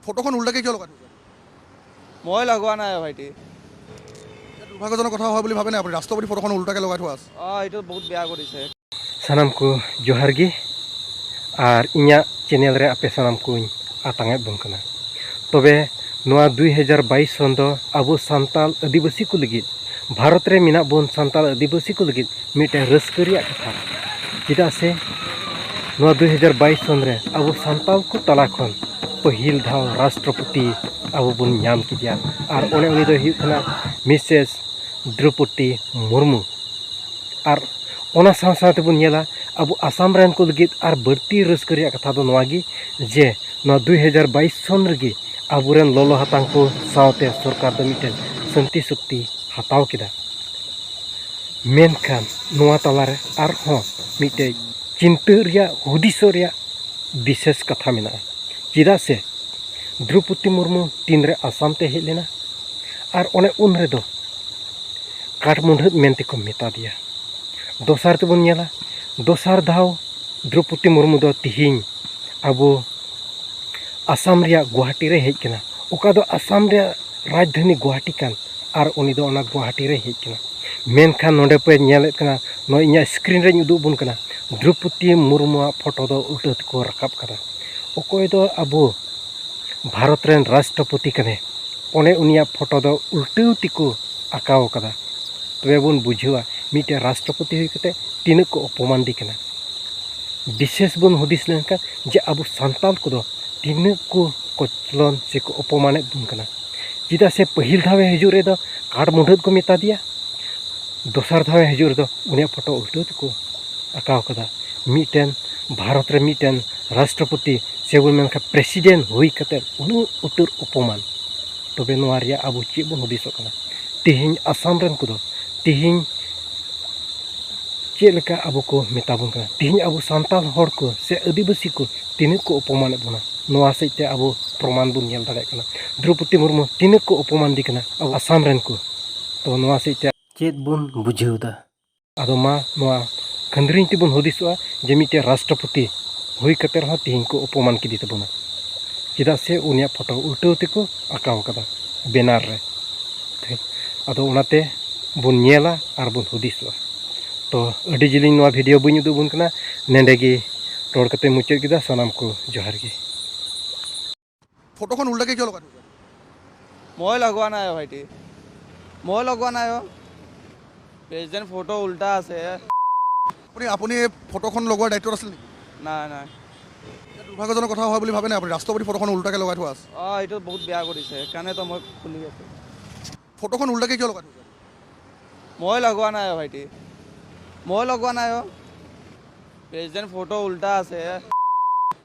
ফটোখন উল্টাকে কিয় লগাই থৈছে? মই লগোৱা নাই ভাইটি। দুৰ্ভাগ্যজনক কথা হয় বুলি ভাবে নাই আপুনি? ৰাষ্ট্ৰপতি ফটোখন উল্টাকে লগাই থোৱা আছে। এইটো বহুত বেয়া কৰিছে। सानाम को जोहार गी और इᱧᱟᱹᱜ चैनल रे आपे सानाम को आतांगे बन कना तबे नोआ 2022 सन दो अबो सांताल आदिवासी को लगी भारत रे मिना बोन सांताल आदिवासी को लगी मिटे रस्क रिया कथा चिदा से नोआ 2022 सन रे अबो सांताल को तला खन पहिल धाव राष्ट्रपति अबो बोन ᱧᱟᱢ किदिया और ओने उनी दो हिउ कना मिसेस द्रौपदी मुर्मू और ओना साव सावते बन नेला अब आसाम रेन को लगित और बढ़ती रस्क रिया कथा दो नोआगी जे नोआ 2022 सन रगी अबुरेन लोलो हातांग को सावते सरकार दो मिटेन शांति शक्ति हताव किदा मेनखान नोआ तलारे आर हों मिटे चिंता रिया हुदिस रिया विशेष कथा मेना चिदा से द्रौपदी मुर्मू तीन रे आसाम ते हेज लेना और ओने उन रे दो काठमुंडत मेनते को मेता दिया दोसार तेबन नेला दोसार धाव द्रौपदी मुर्मू दो तिहिं अबो आसाम रिया गुवाहाटी रे हेज कना ओका दो आसाम रे राजधानी गुवाहाटी कान और उनी दो ओना गुवाहाटी रे हेज कना मेनखान नोंडे पे नेलेत कना नो इᱧᱟ स्क्रीन रे उदुग बुन कना द्रौपदी मुर्मू फोटो दो उल्टा को रकाब कदा ओकोय दो अबो भारत रेन राष्ट्रपति कने ओने उनिया फोटो दो उल्टा तिको आकाव कदा तबे बन बुझुआ मिटे राष्ट्रपति हुई कते तीन को अपमान दी कना विशेष बन हुदिस लेनका जे अबो सांताल को दो तीन को कोचलन से को अपमाने बुन कना चिदा से पहिल धावे हजू रे दो काट मुंडत को मेता दिया दोसार धावे हजू रे दो उनिया फोटो उल्टा तिको आकाव कदा मिटेन भारत रे मिटेन राष्ट्रपति से बन मेनका प्रेसिडेंट हुई कते उनु उतर अपमान तबे नोआ रिया अबो चे बन हुदिसो कना तिहिं आसाम रेन को दो तिहिं चेलका अबो को मेताबन कना तिहिं अबो सांताल हर को से आदिवासी को तीन को अपमान बना नोआ सेते अबो प्रमाण बुन नेल दाड़े कना द्रौपदी मुर्मू तीन को अपमान दी कना अबो आसाम रेन को तो नोआ सेते चेत बुन बुझेउदा आदो मा नोआ खंद्रिन तिबन हुदिसोआ जे मिटे राष्ट्रपति हुई कते रहा तिहिं को अपमान किदी तबना चिदा से उनिया फोटो उल्टा तिको आकाव कदा बेनार रे आदो ओनाते बुन नेला आर बुन हुदिसोआ तो अडी जिलिंग नोआ वीडियो बइन उदुग बुन कना नेंडेगी रोड कते मुचाद किदा सानाम को जोहार गे ফটোখন উল্টাকে কিয় লগাই থৈছে? মই লগোৱা নাই ভাইটি। মই লগোৱা নাই প্ৰেচিডেণ্ট ফটো উল্টা আছে। আপুনি আপুনি এই ফটোখন লগোৱাৰ দায়িত্বত আছিল নেকি? নাই নাই। দুৰ্ভাগ্যজনক কথা হয় বুলি ভাবে নাই আপুনি? ৰাষ্ট্ৰপতি ফটোখন উল্টাকে লগাই থোৱা আছে। এইটো বহুত বেয়া কৰিছে সেইকাৰণেতো মই খুলি আছোঁ। ফটোখন উল্টাকে কিয় লগাই থৈছে? মই লগোৱা নাই ভাইটি। মই লগোৱা নাই প্ৰেচিডেণ্ট ফটো উল্টা আছে।